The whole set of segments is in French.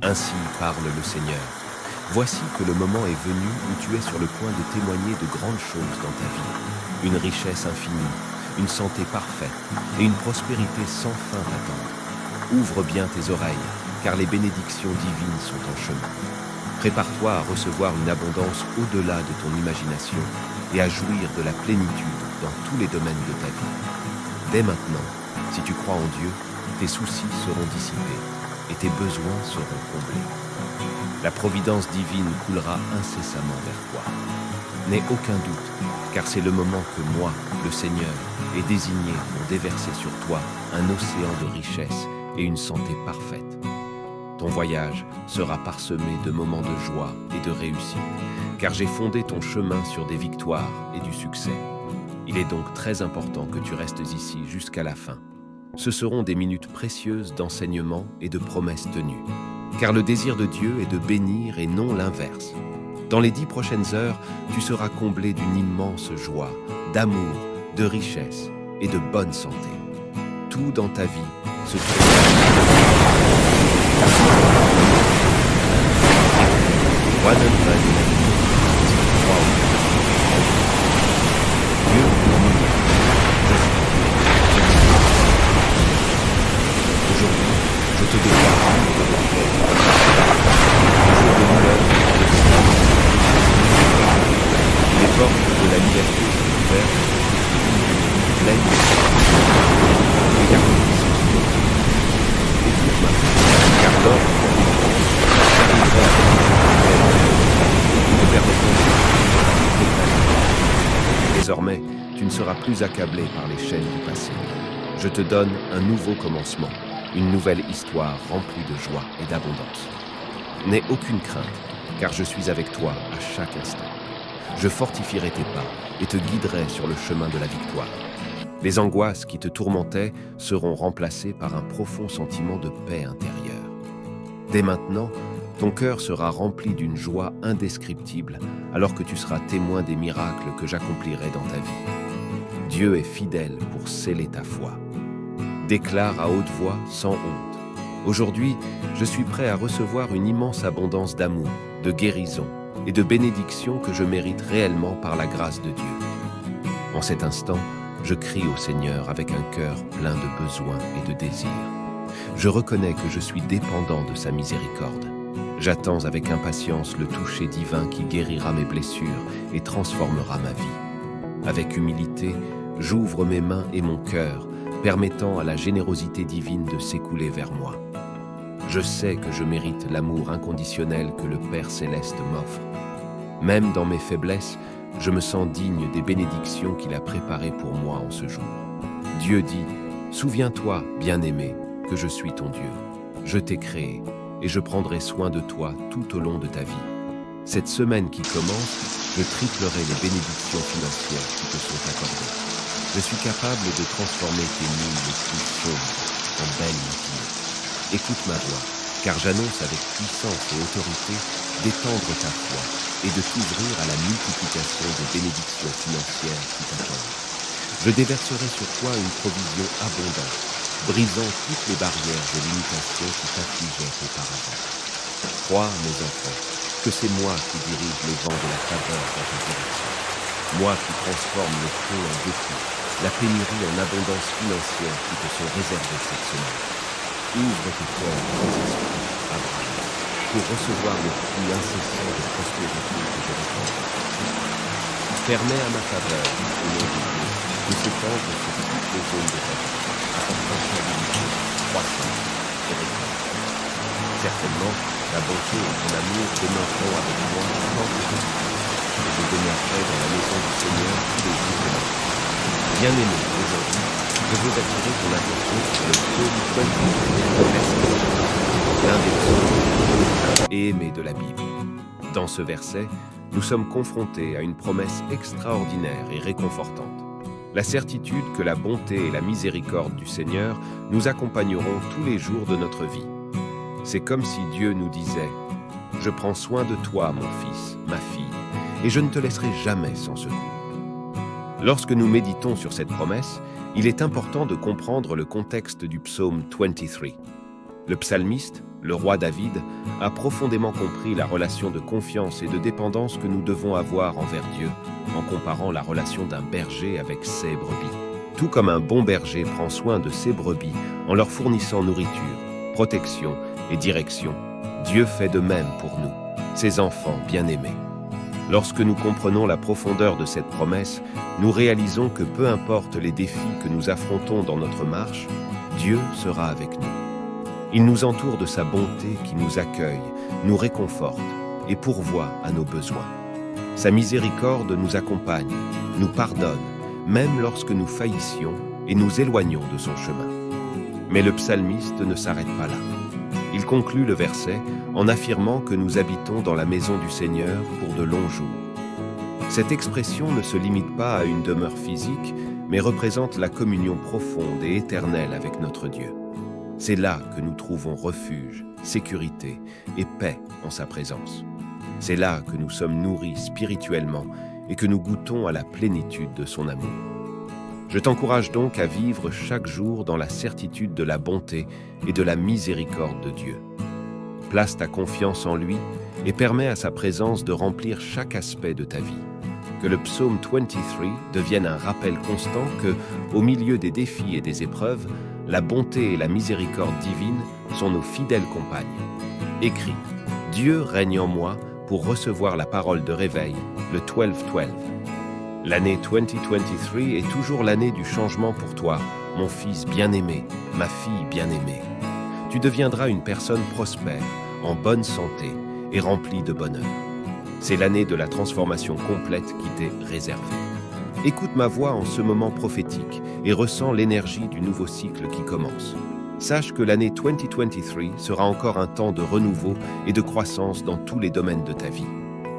Ainsi parle le Seigneur. Voici que le moment est venu où tu es sur le point de témoigner de grandes choses dans ta vie. Une richesse infinie, une santé parfaite et une prospérité sans fin t'attendent. Ouvre bien tes oreilles, car les bénédictions divines sont en chemin. Prépare-toi à recevoir une abondance au-delà de ton imagination et à jouir de la plénitude dans tous les domaines de ta vie. Dès maintenant, si tu crois en Dieu, tes soucis seront dissipés et tes besoins seront comblés. La providence divine coulera incessamment vers toi. N'aie aucun doute, car c'est le moment que moi, le Seigneur, ai désigné pour déverser sur toi un océan de richesse et une santé parfaite. Ton voyage sera parsemé de moments de joie et de réussite, car j'ai fondé ton chemin sur des victoires et du succès. Il est donc très important que tu restes ici jusqu'à la fin. Ce seront des minutes précieuses d'enseignement et de promesses tenues, car le désir de Dieu est de bénir et non l'inverse. Dans les 10 prochaines heures, tu seras comblé d'une immense joie, d'amour, de richesse et de bonne santé. Tout dans ta vie se Aujourd'hui, je te déclare les portes de la liberté sont ouvertes, pleines de écoute maintenant, car l'ordre te permettront de désormais, tu ne seras plus accablé par les chaînes du passé. Je te donne un nouveau commencement, une nouvelle histoire remplie de joie et d'abondance. N'aie aucune crainte, car je suis avec toi à chaque instant. Je fortifierai tes pas et te guiderai sur le chemin de la victoire. Les angoisses qui te tourmentaient seront remplacées par un profond sentiment de paix intérieure. Dès maintenant, ton cœur sera rempli d'une joie indescriptible alors que tu seras témoin des miracles que j'accomplirai dans ta vie. Dieu est fidèle pour sceller ta foi. Déclare à haute voix, sans honte. Aujourd'hui, je suis prêt à recevoir une immense abondance d'amour, de guérison et de bénédiction que je mérite réellement par la grâce de Dieu. En cet instant, je crie au Seigneur avec un cœur plein de besoins et de désirs. Je reconnais que je suis dépendant de sa miséricorde. J'attends avec impatience le toucher divin qui guérira mes blessures et transformera ma vie. Avec humilité, j'ouvre mes mains et mon cœur, permettant à la générosité divine de s'écouler vers moi. Je sais que je mérite l'amour inconditionnel que le Père Céleste m'offre. Même dans mes faiblesses, je me sens digne des bénédictions qu'il a préparées pour moi en ce jour. Dieu dit, « Souviens-toi, bien-aimé, que je suis ton Dieu. Je t'ai créé et je prendrai soin de toi tout au long de ta vie. Cette semaine qui commence, je triplerai les bénédictions financières qui te sont accordées. Je suis capable de transformer tes nuits les plus sombres en belles matinées. Écoute ma voix, car j'annonce avec puissance et autorité d'étendre ta foi et de t'ouvrir à la multiplication des bénédictions financières qui t'attendent. Je déverserai sur toi une provision abondante, brisant toutes les barrières de limitation qui t'affligeaient auparavant. Crois, mes enfants, que c'est moi qui dirige les vents de la faveur dans ta direction. Moi qui transforme le feu en défi, la pénurie en abondance financière qui te sont réservées cette semaine. Ouvre tes cœurs et tes esprits, Abraham, pour recevoir le fruit incessant de prospérité que je répands. Permets à ma faveur, au nom de Dieu, de s'étendre sur toutes les zones de ta vie, apportant stabilité, croissance et récolte. Certainement, la bonté et ton amour demeureront avec moi tant que je vis, et je demeurerai dans la maison du Seigneur tous les jours de ma vie. Bien-aimé, aujourd'hui, je veux attirer ton attention sur le psaume 23, verset 1, l'un des psaumes et aimés de la Bible. Dans ce verset, nous sommes confrontés à une promesse extraordinaire et réconfortante. La certitude que la bonté et la miséricorde du Seigneur nous accompagneront tous les jours de notre vie. C'est comme si Dieu nous disait « Je prends soin de toi, mon fils, ma fille, et je ne te laisserai jamais sans secours. » Lorsque nous méditons sur cette promesse, il est important de comprendre le contexte du psaume 23. Le psalmiste, le roi David, a profondément compris la relation de confiance et de dépendance que nous devons avoir envers Dieu, en comparant la relation d'un berger avec ses brebis. Tout comme un bon berger prend soin de ses brebis en leur fournissant nourriture, protection et direction, Dieu fait de même pour nous, ses enfants bien-aimés. Lorsque nous comprenons la profondeur de cette promesse, nous réalisons que peu importe les défis que nous affrontons dans notre marche, Dieu sera avec nous. Il nous entoure de sa bonté qui nous accueille, nous réconforte et pourvoit à nos besoins. Sa miséricorde nous accompagne, nous pardonne, même lorsque nous faillissions et nous éloignons de son chemin. Mais le psalmiste ne s'arrête pas là. Il conclut le verset en affirmant que nous habitons dans la maison du Seigneur pour de longs jours. Cette expression ne se limite pas à une demeure physique, mais représente la communion profonde et éternelle avec notre Dieu. C'est là que nous trouvons refuge, sécurité et paix en sa présence. C'est là que nous sommes nourris spirituellement et que nous goûtons à la plénitude de son amour. Je t'encourage donc à vivre chaque jour dans la certitude de la bonté et de la miséricorde de Dieu. Place ta confiance en lui et permets à sa présence de remplir chaque aspect de ta vie. Que le psaume 23 devienne un rappel constant que, au milieu des défis et des épreuves, la bonté et la miséricorde divine sont nos fidèles compagnes. Écris « Dieu règne en moi » pour recevoir la parole de réveil, le 12-12. L'année 2023 est toujours l'année du changement pour toi, mon fils bien-aimé, ma fille bien-aimée. Tu deviendras une personne prospère, en bonne santé et remplie de bonheur. C'est l'année de la transformation complète qui t'est réservée. Écoute ma voix en ce moment prophétique et ressens l'énergie du nouveau cycle qui commence. Sache que l'année 2023 sera encore un temps de renouveau et de croissance dans tous les domaines de ta vie.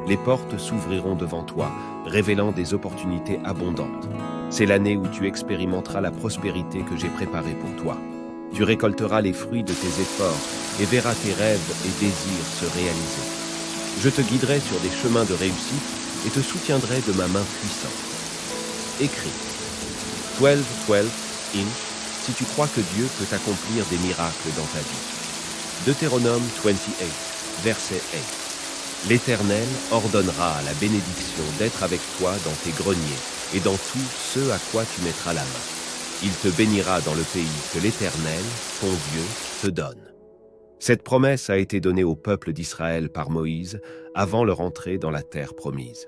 Les portes s'ouvriront devant toi, révélant des opportunités abondantes. C'est l'année où tu expérimenteras la prospérité que j'ai préparée pour toi. Tu récolteras les fruits de tes efforts et verras tes rêves et désirs se réaliser. Je te guiderai sur des chemins de réussite et te soutiendrai de ma main puissante. Écris 12-12 inch si tu crois que Dieu peut accomplir des miracles dans ta vie. Deutéronome 28, verset 8. L'Éternel ordonnera à la bénédiction d'être avec toi dans tes greniers et dans tout ce à quoi tu mettras la main. Il te bénira dans le pays que l'Éternel, ton Dieu, te donne. Cette promesse a été donnée au peuple d'Israël par Moïse avant leur entrée dans la terre promise.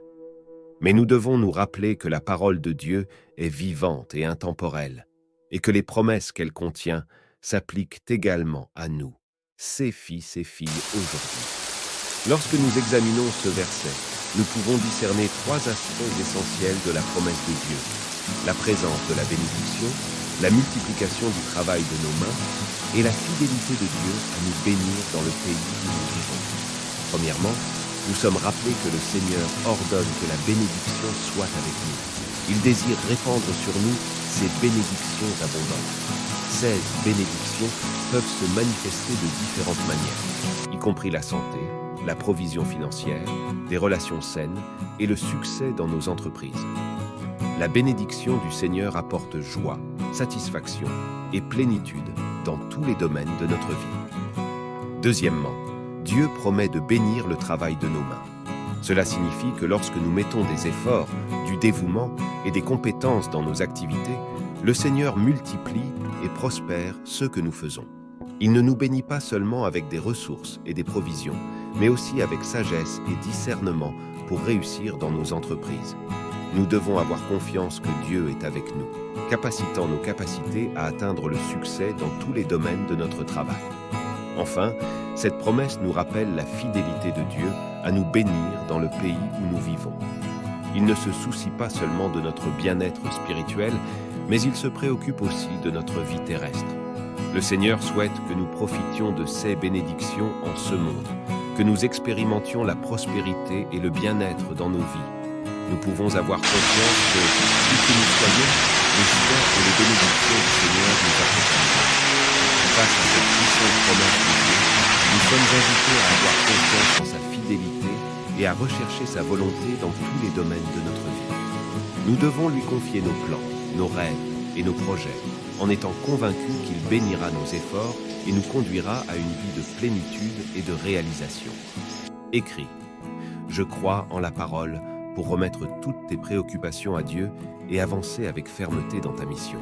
Mais nous devons nous rappeler que la parole de Dieu est vivante et intemporelle et que les promesses qu'elle contient s'appliquent également à nous, ses fils et filles aujourd'hui. Lorsque nous examinons ce verset, nous pouvons discerner trois aspects essentiels de la promesse de Dieu. La présence de la bénédiction, la multiplication du travail de nos mains et la fidélité de Dieu à nous bénir dans le pays où nous vivons. Premièrement, nous sommes rappelés que le Seigneur ordonne que la bénédiction soit avec nous. Il désire répandre sur nous ses bénédictions abondantes. Ces bénédictions peuvent se manifester de différentes manières, y compris la santé, la provision financière, des relations saines et le succès dans nos entreprises. La bénédiction du Seigneur apporte joie, satisfaction et plénitude dans tous les domaines de notre vie. Deuxièmement, Dieu promet de bénir le travail de nos mains. Cela signifie que lorsque nous mettons des efforts, du dévouement et des compétences dans nos activités, le Seigneur multiplie et prospère ce que nous faisons. Il ne nous bénit pas seulement avec des ressources et des provisions, mais aussi avec sagesse et discernement pour réussir dans nos entreprises. Nous devons avoir confiance que Dieu est avec nous, capacitant nos capacités à atteindre le succès dans tous les domaines de notre travail. Enfin, cette promesse nous rappelle la fidélité de Dieu à nous bénir dans le pays où nous vivons. Il ne se soucie pas seulement de notre bien-être spirituel, mais il se préoccupe aussi de notre vie terrestre. Le Seigneur souhaite que nous profitions de ses bénédictions en ce monde, que nous expérimentions la prospérité et le bien-être dans nos vies. Nous pouvons avoir confiance que, où que nous soyons, les choix et les bénédictions du Seigneur nous accompagnent. Face à cette puissante promesse de Dieu, nous sommes invités à avoir confiance en sa fidélité et à rechercher sa volonté dans tous les domaines de notre vie. Nous devons lui confier nos plans, nos rêves et nos projets, en étant convaincus qu'il bénira nos efforts et nous conduira à une vie de plénitude et de réalisation. Écris. Je crois en la parole pour remettre toutes tes préoccupations à Dieu et avancer avec fermeté dans ta mission.